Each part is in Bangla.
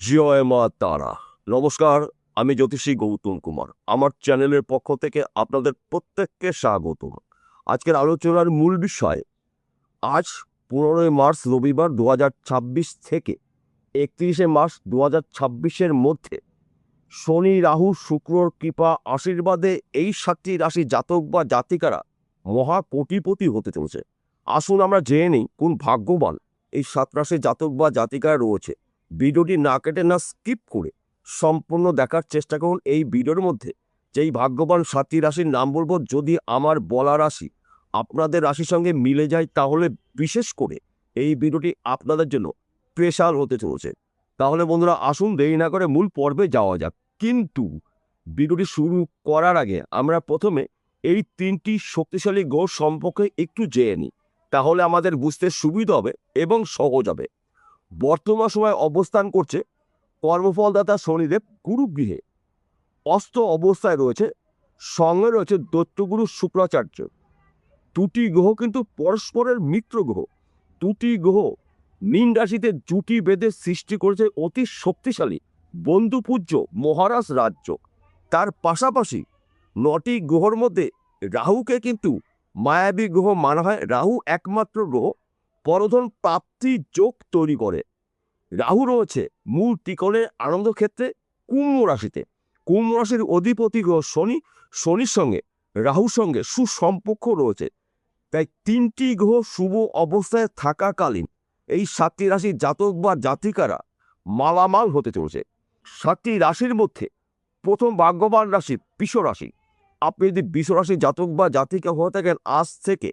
জয় মা তারা। নমস্কার, আমি জ্যোতিষী গৌতম কুমার। আমার চ্যানেলের পক্ষ থেকে আপনাদের প্রত্যেককে স্বাগতম। আজকের আলোচনার মূল বিষয়, আজ 15 মার্চ রবিবার 2026 থেকে 31 মার্চ 2026-এর মধ্যে শনি, রাহু, শুক্রর কৃপা আশীর্বাদে এই 7টি রাশি জাতক বা জাতিকারা মহা কোটিপতি হতে চলেছে। আসুন আমরা জেনে নিই কোন ভাগ্যবান এই 7 রাশির জাতক বা জাতিকারা রয়েছে। ভিডিওটি না কেটে না স্কিপ করে সম্পূর্ণ দেখার চেষ্টা করুন। এই ভিডিওর মধ্যে যেই ভাগ্যবান 7টি রাশির নাম বলবো, যদি আমার বলা রাশি আপনাদের রাশির সঙ্গে মিলে যায় তাহলে বিশেষ করে এই ভিডিওটি আপনাদের জন্য স্পেশাল হতে চলেছে। তাহলে বন্ধুরা আসুন দেরি না করে মূল পর্বে যাওয়া যাক। কিন্তু ভিডিওটি শুরু করার আগে আমরা প্রথমে এই 3টি শক্তিশালী গ্রহ সম্পর্কে একটু জেনে নিই, তাহলে আমাদের বুঝতে সুবিধা হবে এবং সহজ হবে। বর্তমান সময় অবস্থান করছে কর্মফলদাতা শনিদেব গুরুগৃহে, অস্ত অবস্থায় রয়েছে। সঙ্গে রয়েছে দৈত্যগুরু শুক্রাচার্য। দুটি গ্রহ কিন্তু পরস্পরের মিত্র গ্রহ। দুটি গ্রহ মীন রাশিতে জুটি বেঁধে সৃষ্টি করেছে অতি শক্তিশালী বন্ধুপূজ্য মহারাজ রাজ্য। তার পাশাপাশি 9টি গ্রহর মধ্যে রাহুকে কিন্তু মায়াবী গ্রহ মানা হয়। রাহু একমাত্র গ্রহ পরধন প্রাপ্তি যোগ তৈরি করে। রাহু রয়েছে মূল ত্রিকোণের আনন্দ ক্ষেত্রে কুম্ভ রাশিতে। কুম্ভ রাশির অধিপতি গ্রহ শনি, শনির সঙ্গে রাহুর সঙ্গে সুসম্পর্ক রয়েছে। তাই 3টি গ্রহ শুভ অবস্থায় থাকাকালীন এই 7টি রাশির জাতক বা জাতিকারা মালামাল হতে চলেছে। 7টি রাশির মধ্যে প্রথম ভাগ্যবান রাশি বৃষ রাশি। আপনি যদি বৃষ রাশির জাতক বা জাতিকা হয়ে থাকেন, আজ থেকে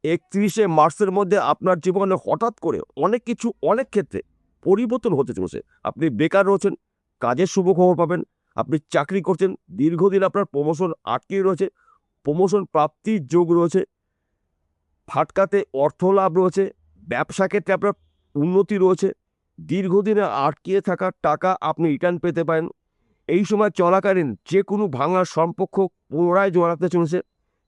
31 মার্চের মধ্যে আপনার জীবনে হঠাৎ করে অনেক কিছু অনেক ক্ষেত্রে পরিবর্তন হতে চলেছে। আপনি বেকার রয়েছেন, কাজের শুভ খবর পাবেন। আপনি চাকরি করছেন, দীর্ঘদিন আপনার প্রমোশন আটকে রয়েছে, প্রমোশন প্রাপ্তির যোগ রয়েছে। ফাটকাতে অর্থ লাভ রয়েছে। ব্যবসা ক্ষেত্রে আপনার উন্নতি রয়েছে। দীর্ঘদিনে আটকিয়ে থাকা টাকা আপনি রিটার্ন পেতে পারেন। এই সময় চলাকালীন যে কোনো ভাঙার সম্পর্ক পুনরায় জড়াতে চলেছে।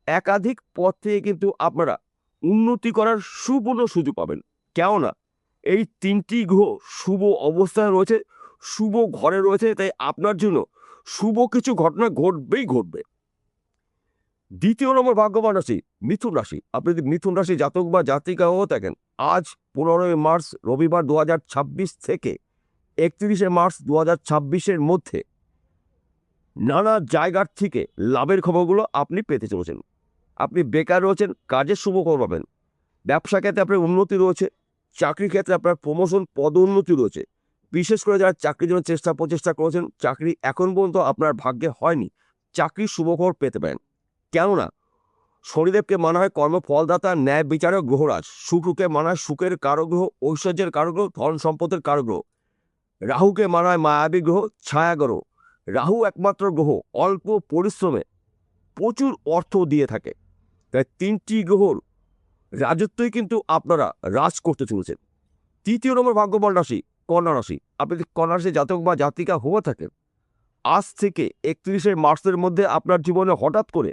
একাধিক পথ থেকে কিন্তু আপনারা উন্নতি করার সুবর্ণ সুযোগ পাবেন। কেননা এই 3টি গ্রহ শুভ অবস্থায় রয়েছে, শুভ ঘরে রয়েছে। তাই আপনার জন্য শুভ কিছু ঘটনা ঘটবেই ঘটবে। দ্বিতীয় নম্বর ভাগ্যবান রাশি মিথুন রাশি। আপনি যদি মিথুন রাশি জাতক বা জাতিকা হয়ে থাকেন, আজ 15 মার্চ রবিবার 2026 থেকে 31 মার্চ 2026-এর মধ্যে নানা জায়গার থেকে লাভের খবরগুলো আপনি পেতে চলেছেন। আপনি বেকার রয়েছেন, কাজের শুভ খবর পাবেন। ব্যবসা ক্ষেত্রে আপনার উন্নতি রয়েছে। চাকরি ক্ষেত্রে আপনার প্রমোশন পদোন্নতি রয়েছে। বিশেষ করে যারা চাকরির জন্য প্রচেষ্টা করেছেন, চাকরি এখন পর্যন্ত আপনার ভাগ্যে হয়নি, চাকরির শুভ খবর পেতে পারেন। কেননা শনিদেবকে মানা হয় কর্মফলদাতা, ন্যায় বিচারক গ্রহরাজ। শুক্রকে মানা হয় সুখের কারক গ্রহ, ঐশ্বর্যের কারক গ্রহ, ধন সম্পদের কারক গ্রহ। রাহুকে মানা হয় মায়াবী গ্রহ, ছায়া গ্রহ। রাহু একমাত্র গ্রহ অল্প পরিশ্রমে প্রচুর অর্থ দিয়ে থাকে। তাই 3টি গ্রহর রাজত্বই কিন্তু আপনারা রাজ করতে চলেছেন। তৃতীয় নম্বর ভাগ্যবান রাশি কন্যা রাশি। আপনি যদি কন্যা রাশি জাতক বা জাতিকা হয়ে থাকেন, আজ থেকে 31 মার্চের মধ্যে আপনার জীবনে হঠাৎ করে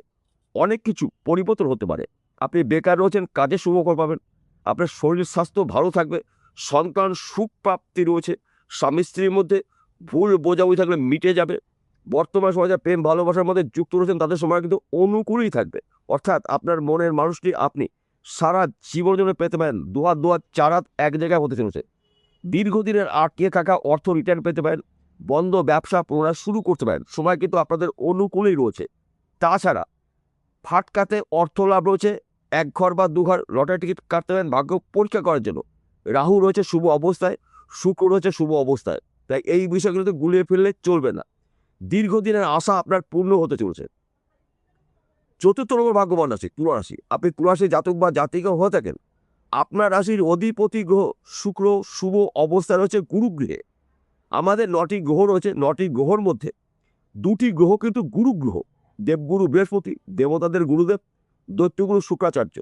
অনেক কিছু পরিবর্তন হতে পারে। আপনি বেকার রয়েছেন, কাজে শুভকর পাবেন। আপনার শরীর স্বাস্থ্য ভালো থাকবে। সন্তান সুখ প্রাপ্তি রয়েছে। স্বামী স্ত্রীর মধ্যে ভুল বোঝাবুঝি থাকলে মিটে যাবে। বর্তমান সময় যারা প্রেম ভালোবাসার মধ্যে যুক্ত রয়েছেন তাদের সময় কিন্তু অনুকূলই থাকবে। অর্থাৎ আপনার মনের মানুষটি আপনি সারা জীবনের জন্য পেতে পারেন। দুহাত চার হাত এক জায়গায় হতে চলেছে। দীর্ঘদিনের আটকে থাকা অর্থ রিটার্ন পেতে পারেন। বন্ধ ব্যবসা পুনরায় শুরু করতে পারেন। সময় কিন্তু আপনাদের অনুকূলেই রয়েছে। তাছাড়া ফাটকাতে অর্থ লাভ রয়েছে। 1 ঘর বা 2 ঘর লটারি টিকিট কাটতে পারেন ভাগ্য পরীক্ষা করার জন্য। রাহু রয়েছে শুভ অবস্থায়, শুক্র রয়েছে শুভ অবস্থায়। তাই এই বিষয়গুলোতে গুলিয়ে ফেললে চলবে না। দীর্ঘদিনের আশা আপনার পূর্ণ হতে চলছে। চতুর্থ নম্বর ভাগ্যবান রাশি তুলা রাশি। আপনি তুলা রাশি জাতক বা জাতিকা হয়ে থাকেন, আপনার রাশির অধিপতি গ্রহ শুক্র শুভ অবস্থায় রয়েছে গুরুগৃহে। আমাদের 9টি গ্রহ রয়েছে। 9টি গ্রহর মধ্যে 2টি গ্রহ কিন্তু গুরু গ্রহ। দেবগুরু বৃহস্পতি, দেবতাদের গুরুদেব, দৈত্যগুরু শুক্রাচার্য।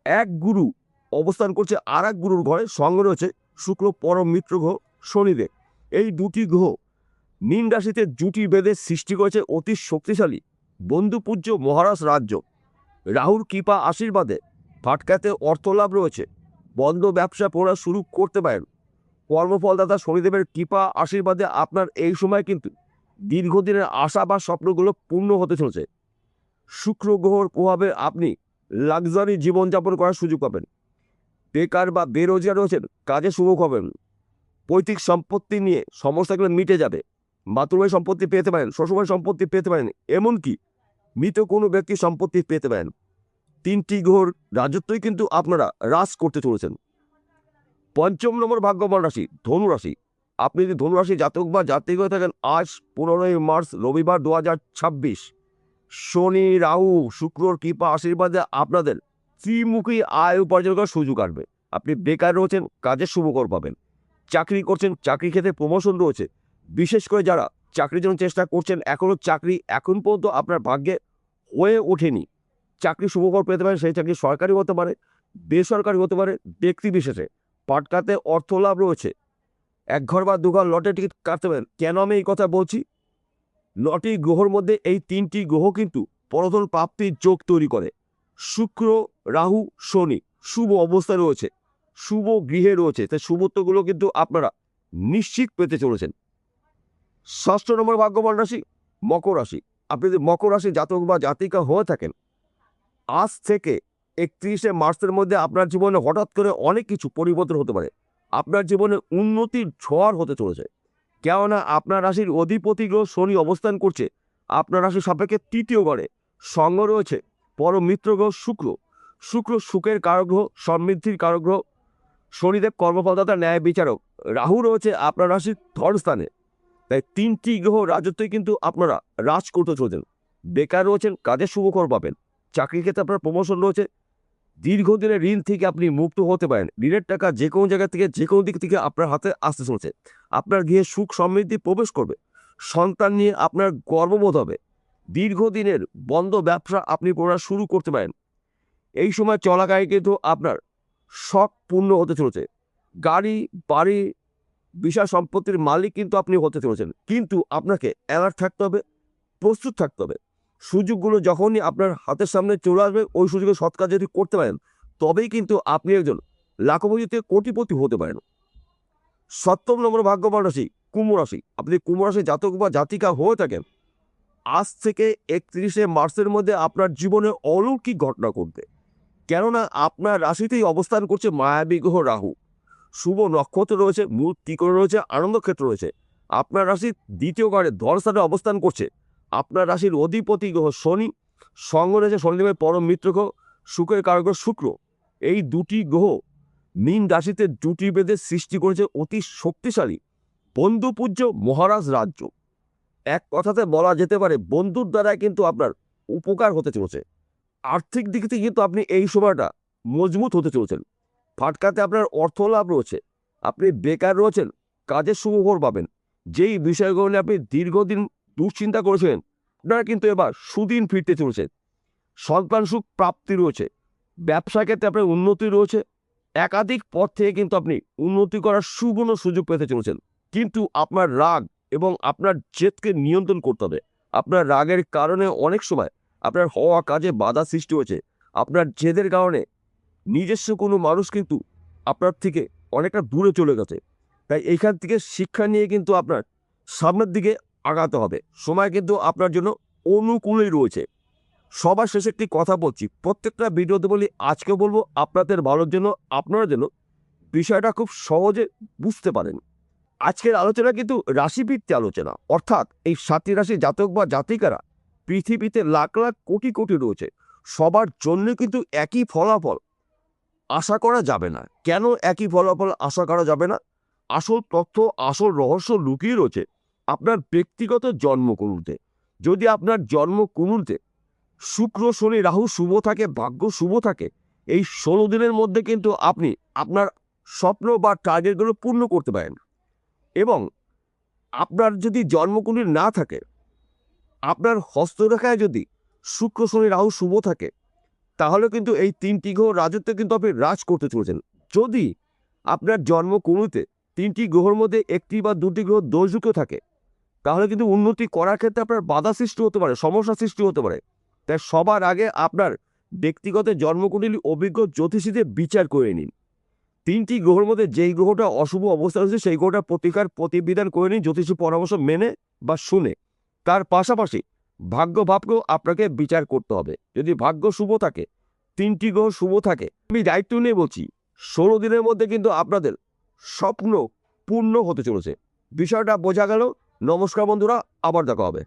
এক গুরু অবস্থান করছে আর এক গুরুর ঘরে। সঙ্গে রয়েছে শুক্র পরম মিত্র গ্রহ শনিদেব। এই 2টি গ্রহ মীন রাশিতে জুটি বেঁধে সৃষ্টি করেছে অতি শক্তিশালী বন্ধুপূজ্য মহারাজ রাজ্য। রাহুর কৃপা আশীর্বাদে ফাটকাতে অর্থ লাভ রয়েছে। বন্ধ ব্যবসা পড়া শুরু করতে পারেন। কর্মফলদাতা শনিদেবের কৃপা আশীর্বাদে আপনার এই সময় কিন্তু দীর্ঘদিনের আশা বা স্বপ্নগুলো পূর্ণ হতে চলেছে। শুক্র গ্রহর প্রভাবে আপনি লাক্সারি জীবনযাপন করার সুযোগ পাবেন। বেকার বা বেরোজগার রয়েছেন, কাজে শুভ হবেন। পৈতৃক সম্পত্তি নিয়ে সমস্যাগুলো মিটে যাবে। মাতৃভাই সম্পত্তি পেতে পারেন, শ্বশুরবাড়ির সম্পত্তি পেতে পারেন, এমনকি মৃত কোনো ব্যক্তির সম্পত্তি পেতে পারেন। 3টি গ্রহর রাজত্বই কিন্তু আপনারা হ্রাস করতে চলেছেন। 5ম নম্বর ভাগ্যবান রাশি ধনু রাশি। আপনি যদি ধনু রাশি জাতক বা জাতিক হয়ে থাকেন, আজ 15ই মার্চ রবিবার 2026 শনি রাহু শুক্রর কৃপা আশীর্বাদে আপনাদের ত্রিমুখী আয় উপার্জন করার সুযোগ আসবে। আপনি বেকার রয়েছেন, কাজের শুভকর পাবেন। চাকরি করছেন, চাকরি ক্ষেত্রে প্রমোশন রয়েছে। বিশেষ করে যারা চাকরির জন্য চেষ্টা করছেন, এখনও চাকরি এখন পর্যন্ত আপনার ভাগ্যে হয়ে ওঠেনি, চাকরি শুভকর পেতে পারেন। সেই চাকরি সরকারি হতে পারে, বেসরকারি হতে পারে, ব্যক্তি বিশেষে। পাটকাতে অর্থ লাভ রয়েছে। 1 ঘর বা 2 ঘর লটারি টিকিট কাটতে পারেন। কেন আমি এই কথা বলছি? 9টি গ্রহর মধ্যে এই 3টি গ্রহ কিন্তু পরধন প্রাপ্তির যোগ তৈরি করে। শুক্র রাহু শনি শুভ অবস্থায় রয়েছে, শুভ গৃহে রয়েছে, তাই শুভত্বগুলো কিন্তু আপনারা নিশ্চিত পেতে চলেছেন। 6ষ্ঠ নম্বর ভাগ্যবান রাশি মকর রাশি। আপনি যদি মকর রাশি জাতক বা জাতিকা হয়ে থাকেন, আজ থেকে 31শে মার্চের মধ্যে আপনার জীবনে হঠাৎ করে অনেক কিছু পরিবর্তন হতে পারে। আপনার জীবনে উন্নতির ঝড় হতে চলেছে। কেননা আপনার রাশির অধিপতি গ্রহ শনি অবস্থান করছে আপনার রাশির সাপেক্ষে 3য় ঘরে। সঙ্গ রয়েছে পরম মিত্র গ্রহ শুক্র। শুক্র সুখের কারক গ্রহ, সমৃদ্ধির কারক গ্রহ। শনিদেব কর্মফলদাতা, ন্যায় বিচারক। রাহু রয়েছে আপনার রাশির ধনস্থানে। তাই 3টি গ্রহ রাজত্বই কিন্তু আপনারা রাজ করতে চলেছেন। বেকার রয়েছেন, কাজের শুভকর পাবেন। চাকরির ক্ষেত্রে আপনার প্রমোশন রয়েছে। দীর্ঘদিনের ঋণ থেকে আপনি মুক্ত হতে পারেন। ঋণের টাকা যে কোনো জায়গা থেকে যে কোনো দিক থেকে আপনার হাতে আসতে চলছে। আপনার গৃহে সুখ সমৃদ্ধি প্রবেশ করবে। সন্তান নিয়ে আপনার গর্ববোধ হবে। দীর্ঘদিনের বন্ধ ব্যবসা আপনি পুনরায় শুরু করতে পারেন। এই সময় চলাকালীন কিন্তু আপনার শখ পূর্ণ হতে চলেছে। গাড়ি বাড়ি বিশাল সম্পত্তির মালিক কিন্তু আপনি হতে চলেছেন। কিন্তু আপনাকে অ্যালার্ট থাকতে হবে, প্রস্তুত থাকতে হবে। সুযোগগুলো যখনই আপনার হাতের সামনে চলে আসবে, ওই সুযোগে সৎ কাজ যদি করতে পারেন, তবেই কিন্তু আপনি একজন লাখপতি থেকে কোটিপতি হতে পারেন। 7ম নম্বর ভাগ্যবান রাশি কুম্ভ রাশি। আপনি কুম্ভ রাশি জাতক বা জাতিকা হয়ে থাকেন, আজ থেকে 31শে মার্চের মধ্যে আপনার জীবনে অলৌকিক ঘটনা ঘটবে। কেননা আপনার রাশিতেই অবস্থান করছে মায়াবী গ্রহ রাহু। শুভ নক্ষত্র রয়েছে, মূল ত্রিকোণ রয়েছে, আনন্দক্ষেত্র রয়েছে। আপনার রাশির 2য় ঘরে ধনস্থানে অবস্থান করছে আপনার রাশির অধিপতি গ্রহ শনি। সঙ্গ রয়েছে শনিদেবের পরম মিত্র গ্রহ শুক্রের কারক গ্রহ শুক্র। এই 2টি গ্রহ মীন রাশিতে জুটি বেঁধে সৃষ্টি করেছে অতি শক্তিশালী বন্ধুপূজ্য মহারাজ রাজ্য। এক কথাতে বলা যেতে পারে বন্ধুর দ্বারাই কিন্তু আপনার উপকার হতে চলেছে। আর্থিক দিক থেকে কিন্তু আপনি এই সময়টা মজবুত হতে চলেছেন। ফাটকাতে আপনার অর্থ লাভ রয়েছে। আপনি বেকার রয়েছেন, কাজের সুখবর পাবেন। যেই বিষয়গুলো নিয়ে আপনি দীর্ঘদিন দুশ্চিন্তা করেছিলেন, আপনারা কিন্তু এবার সুদিন ফিরতে চলেছে। সন্তান সুখ প্রাপ্তি রয়েছে। ব্যবসা ক্ষেত্রে আপনার উন্নতি রয়েছে। একাধিক পথ থেকে কিন্তু আপনি উন্নতি করার সুবর্ণ সুযোগ পেতে চলেছেন। কিন্তু আপনার রাগ এবং আপনার জেদকে নিয়ন্ত্রণ করতে হবে। আপনার রাগের কারণে অনেক সময় আপনার হওয়া কাজে বাধা সৃষ্টি হয়েছে। আপনার জেদের কারণে নিজস্ব কোনো মানুষ কিন্তু আপনার থেকে অনেকটা দূরে চলে গেছে। তাই এইখান থেকে শিক্ষা নিয়ে কিন্তু আপনার সামনের দিকে আগাতে হবে। সময় কিন্তু আপনার জন্য অনুকূলেই রয়েছে। সবার শেষে একটি কথা বলছি, প্রত্যেকটা ভিডিওতে বলি, আজকে বলবো আপনাদের ভালোর জন্য, আপনারা যেন বিষয়টা খুব সহজে বুঝতে পারেন। আজকের আলোচনা কিন্তু রাশিভিত্তিক আলোচনা, অর্থাৎ এই 7টি রাশি জাতক বা জাতিকারা পৃথিবীতে লাখ লাখ কোটি কোটি রয়েছে, সবার জন্য কিন্তু একই ফলাফল আশা করা যাবে না। কেন একই ফলাফল আশা করা যাবে না? আসল তথ্য, আসল রহস্য লুকিয়ে রয়েছে আপনার ব্যক্তিগত জন্মকুণ্ডলিতে। যদি আপনার জন্মকুণ্ডলিতে শুক্র শনি রাহু শুভ থাকে, ভাগ্য শুভ থাকে, এই 16 দিনের মধ্যে কিন্তু আপনি আপনার স্বপ্ন বা টার্গেটগুলো পূর্ণ করতে পারেন। এবং আপনার যদি জন্মকুণ্ডলী না থাকে, আপনার হস্তরেখায় যদি শুক্র শনি রাহু শুভ থাকে, তাহলে কিন্তু এই 3টি গ্রহ রাজত্ব কিন্তু আপনি রাজ করতে চলেছেন। যদি আপনার জন্মকুণ্ডলিতে 3টি গ্রহের মধ্যে 1টি বা 2টি গ্রহ দোষযুক্ত থাকে, তাহলে কিন্তু উন্নতি করার ক্ষেত্রে আপনার বাধা সৃষ্টি হতে পারে, সমস্যা সৃষ্টি হতে পারে। তাই সবার আগে আপনার ব্যক্তিগত জন্মকুণ্ডলী অভিজ্ঞ জ্যোতিষীদের বিচার করে নিন। 3টি গ্রহের মধ্যে যেই গ্রহটা অশুভ অবস্থা হচ্ছে সেই গ্রহটার প্রতিকার প্রতিবিধান করে নিন জ্যোতিষী পরামর্শ মেনে বা শুনে। তার পাশাপাশি ভাগ্য ভাবকেও আপনাকে বিচার করতে হবে। যদি ভাগ্য শুভ থাকে, 3টি গ্রহ শুভ থাকে, আমি দায়িত্ব নিয়ে বলছি 16 দিনের মধ্যে কিন্তু আপনাদের স্বপ্ন পূর্ণ হতে চলেছে। বিষয়টা বোঝা গেল? নমস্কার বন্ধুরা, আবার দেখা হবে।